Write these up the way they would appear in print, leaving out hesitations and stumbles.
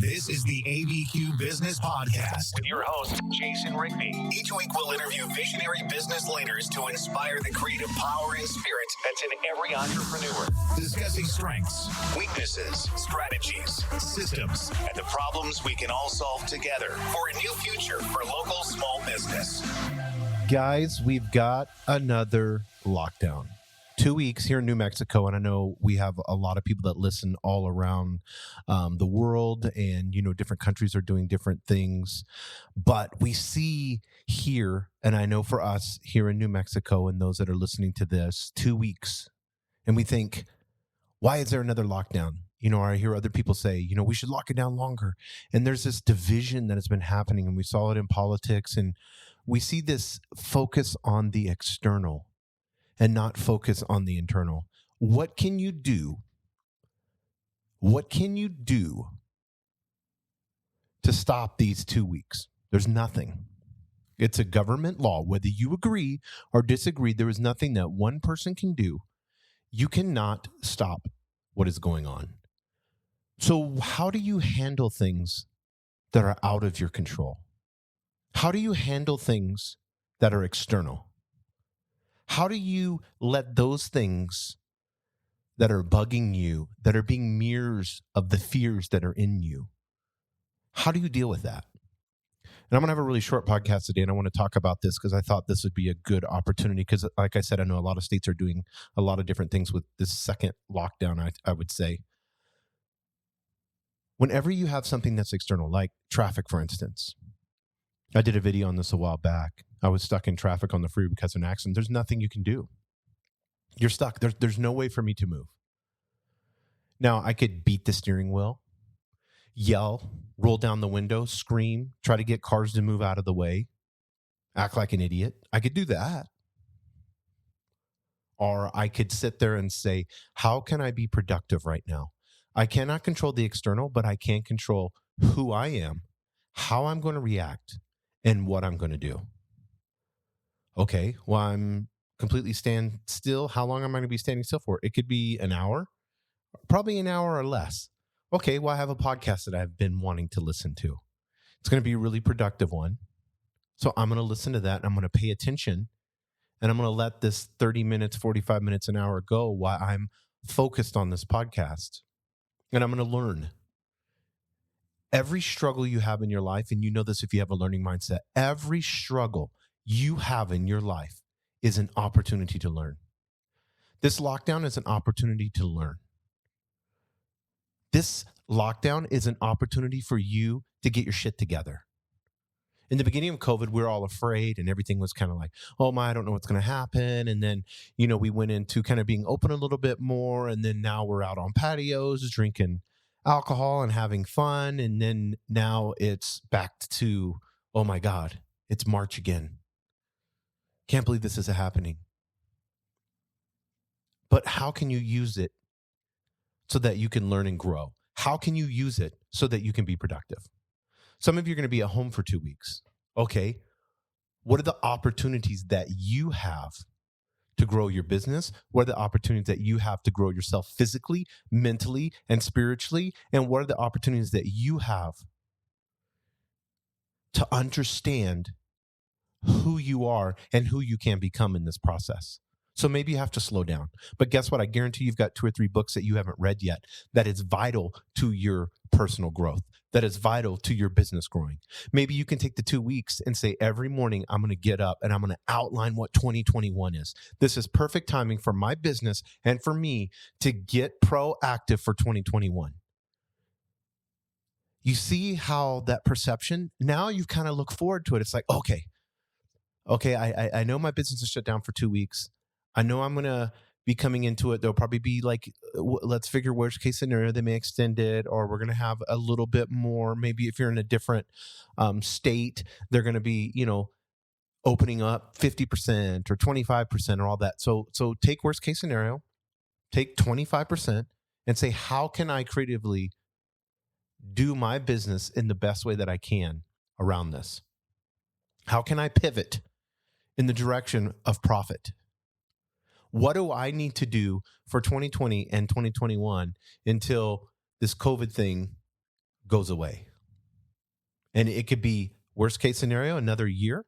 This is the ABQ Business Podcast with your host, Jason Rigby. Each week we'll interview visionary business leaders to inspire the creative power and spirit That's in every entrepreneur. discussing strengths, weaknesses, strategies, systems, and the problems we can all solve together for a new future for local small business. Guys, we've got another lockdown. 2 weeks here in New Mexico, and I know we have a lot of people that listen all around the world, and different countries are doing different things. But we see here, and I know for us here in New Mexico and those that are listening to this, 2 weeks, and we think, why is there another lockdown? I hear other people say, we should lock it down longer. And there's this division that has been happening, and we saw it in politics, and we see this focus on the external and not focus on the internal. What can you do? What can you do to stop these 2 weeks? There's nothing. It's a government law. Whether you agree or disagree, there is nothing that one person can do. You cannot stop what is going on. So how do you handle things that are out of your control? How do you handle things that are external? How do you let those things that are bugging you, that are being mirrors of the fears that are in you, how do you deal with that? And I'm going to have a really short podcast today, and I want to talk about this because I thought this would be a good opportunity because, like I said, I know a lot of states are doing a lot of different things with this second lockdown, I would say. Whenever you have something that's external, like traffic, for instance, I did a video on this a while back. I was stuck in traffic on the freeway because of an accident. There's nothing you can do. You're stuck. There's no way for me to move. Now, I could beat the steering wheel, yell, roll down the window, scream, try to get cars to move out of the way, act like an idiot. I could do that. Or I could sit there and say, how can I be productive right now? I cannot control the external, but I can control who I am, how I'm going to react, and what I'm going to do. Okay, well, I'm completely stand still. How long am I going to be standing still for? It could be an hour, probably an hour or less. Okay, well, I have a podcast that I've been wanting to listen to. It's going to be a really productive one. So I'm going to listen to that, and I'm going to pay attention, and I'm going to let this 30 minutes, 45 minutes, an hour go while I'm focused on this podcast, and I'm going to learn. Every struggle you have in your life, and you know this if you have a learning mindset, every struggle you have in your life is an opportunity to learn. This lockdown is an opportunity to learn. This lockdown is an opportunity for you to get your shit together. In the beginning of COVID, we were all afraid and everything was kind of like, oh my, I don't know what's going to happen. And then, we went into kind of being open a little bit more. And then now we're out on patios drinking alcohol and having fun. And then now it's back to, oh my God, it's March again. Can't believe this is happening. But how can you use it so that you can learn and grow? How can you use it so that you can be productive? Some of you are going to be at home for 2 weeks. Okay, what are the opportunities that you have to grow your business? What are the opportunities that you have to grow yourself physically, mentally, and spiritually? And what are the opportunities that you have to understand who you are and who you can become in this process? So maybe you have to slow down. But guess what? I guarantee you've got 2 or 3 books that you haven't read yet that is vital to your personal growth, that is vital to your business growing. Maybe you can take the 2 weeks and say, every morning I'm going to get up and I'm going to outline what 2021 is. This is perfect timing for my business and for me to get proactive for 2021. You see how that perception, now you kind of look forward to it. It's like, okay, I know my business is shut down for 2 weeks. I know I'm going to be coming into it. There'll probably be like, let's figure worst case scenario, they may extend it, or we're going to have a little bit more. Maybe if you're in a different state, they're going to be, opening up 50% or 25% or all that. So take worst case scenario, take 25% and say, how can I creatively do my business in the best way that I can around this? How can I pivot in the direction of profit? What do I need to do for 2020 and 2021 until this COVID thing goes away. And it could be, worst case scenario, another year.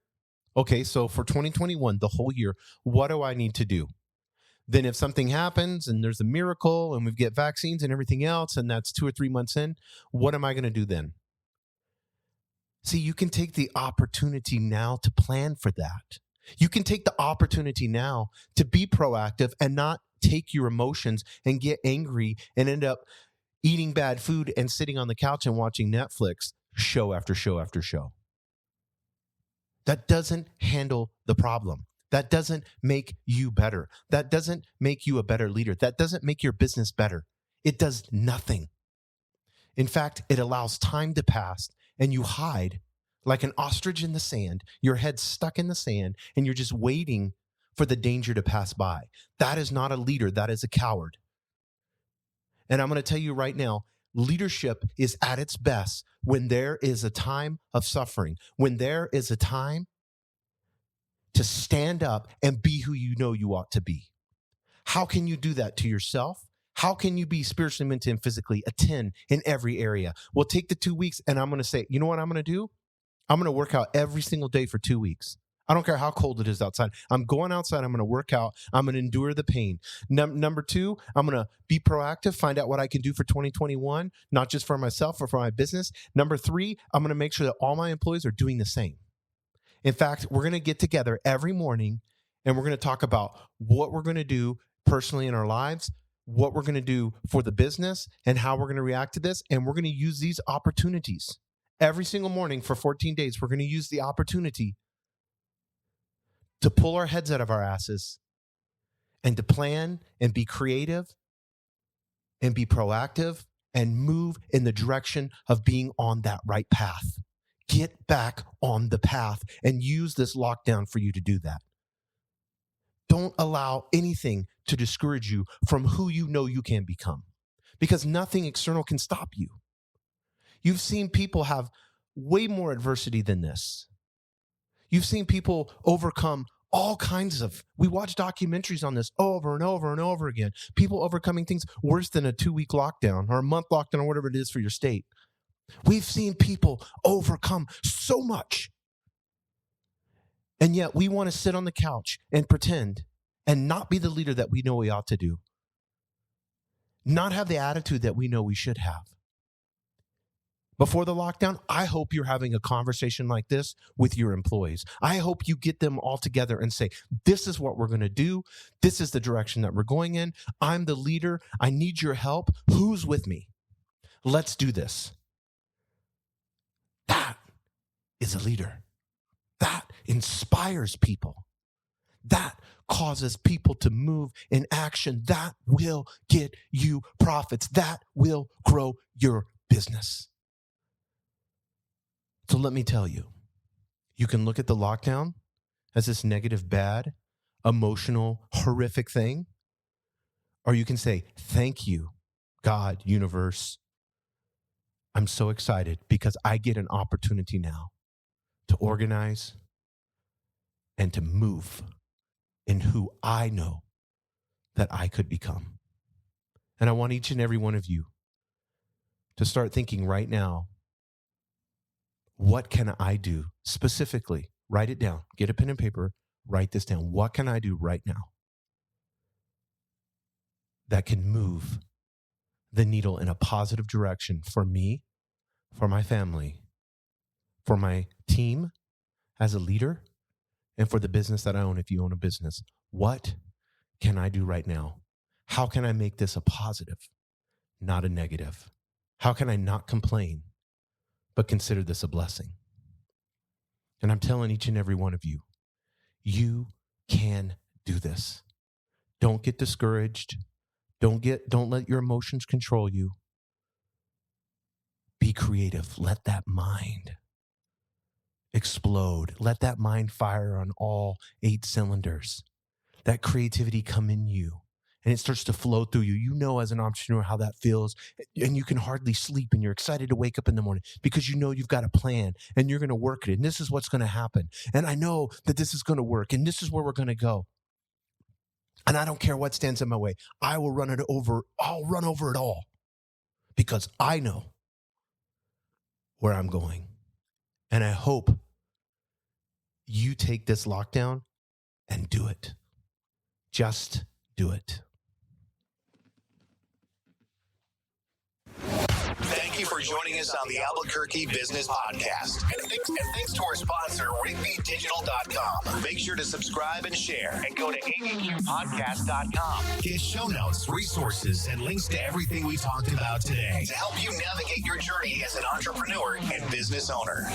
Okay, so for 2021, the whole year, what do I need to do? Then if something happens and there's a miracle and we get vaccines and everything else, and that's 2 or 3 months in, what am I going to do then? See, you can take the opportunity now to plan for that. You can take the opportunity now to be proactive and not take your emotions and get angry and end up eating bad food and sitting on the couch and watching Netflix show after show after show. That doesn't handle the problem. That doesn't make you better. That doesn't make you a better leader. That doesn't make your business better. It does nothing. In fact, it allows time to pass and you hide like an ostrich in the sand, your head stuck in the sand, and you're just waiting for the danger to pass by. That is not a leader. That is a coward. And I'm going to tell you right now, leadership is at its best when there is a time of suffering, when there is a time to stand up and be who you know you ought to be. How can you do that to yourself? How can you be spiritually, mentally, and physically a 10 in every area? Well, take the 2 weeks and I'm going to say, you know what I'm going to do? I'm going to work out every single day for 2 weeks. I don't care how cold it is outside. I'm going outside. I'm going to work out. I'm going to endure the pain. Number two, I'm going to be proactive, find out what I can do for 2021, not just for myself or for my business. Number three, I'm going to make sure that all my employees are doing the same. In fact, we're going to get together every morning and we're going to talk about what we're going to do personally in our lives, what we're going to do for the business, and how we're going to react to this. And we're going to use these opportunities. Every single morning for 14 days, we're going to use the opportunity to pull our heads out of our asses and to plan and be creative and be proactive and move in the direction of being on that right path. Get back on the path and use this lockdown for you to do that. Don't allow anything to discourage you from who you know you can become, because nothing external can stop you. You've seen people have way more adversity than this. You've seen people overcome all kinds of, we watch documentaries on this over and over and over again. People overcoming things worse than a 2-week lockdown or a month lockdown or whatever it is for your state. We've seen people overcome so much. And yet we want to sit on the couch and pretend and not be the leader that we know we ought to do. Not have the attitude that we know we should have. Before the lockdown, I hope you're having a conversation like this with your employees. I hope you get them all together and say, this is what we're going to do. This is the direction that we're going in. I'm the leader. I need your help. Who's with me? Let's do this. That is a leader. That inspires people. That causes people to move in action. That will get you profits. That will grow your business. So let me tell you, you can look at the lockdown as this negative, bad, emotional, horrific thing, or you can say, thank you, God, universe. I'm so excited because I get an opportunity now to organize and to move in who I know that I could become. And I want each and every one of you to start thinking right now, what can I do specifically? Write it down. Get a pen and paper. Write this down. What can I do right now that can move the needle in a positive direction for me, for my family, for my team as a leader, and for the business that I own if you own a business? What can I do right now? How can I make this a positive, not a negative? How can I not complain, but consider this a blessing? And I'm telling each and every one of you, you can do this. Don't get discouraged. Don't let your emotions control you. Be creative. Let that mind explode. Let that mind fire on all 8 cylinders. That creativity come in you. And it starts to flow through you. You know, as an entrepreneur, how that feels. And you can hardly sleep and you're excited to wake up in the morning because you know you've got a plan and you're going to work it. And this is what's going to happen. And I know that this is going to work and this is where we're going to go. And I don't care what stands in my way. I will run it over. I'll run over it all because I know where I'm going. And I hope you take this lockdown and do it. Just do it. Thank you for joining us on the Albuquerque Business Podcast. And thanks to our sponsor, RigbyDigital.com. Make sure to subscribe and share. And go to abqpodcast.com. Get show notes, resources, and links to everything we talked about today to help you navigate your journey as an entrepreneur and business owner.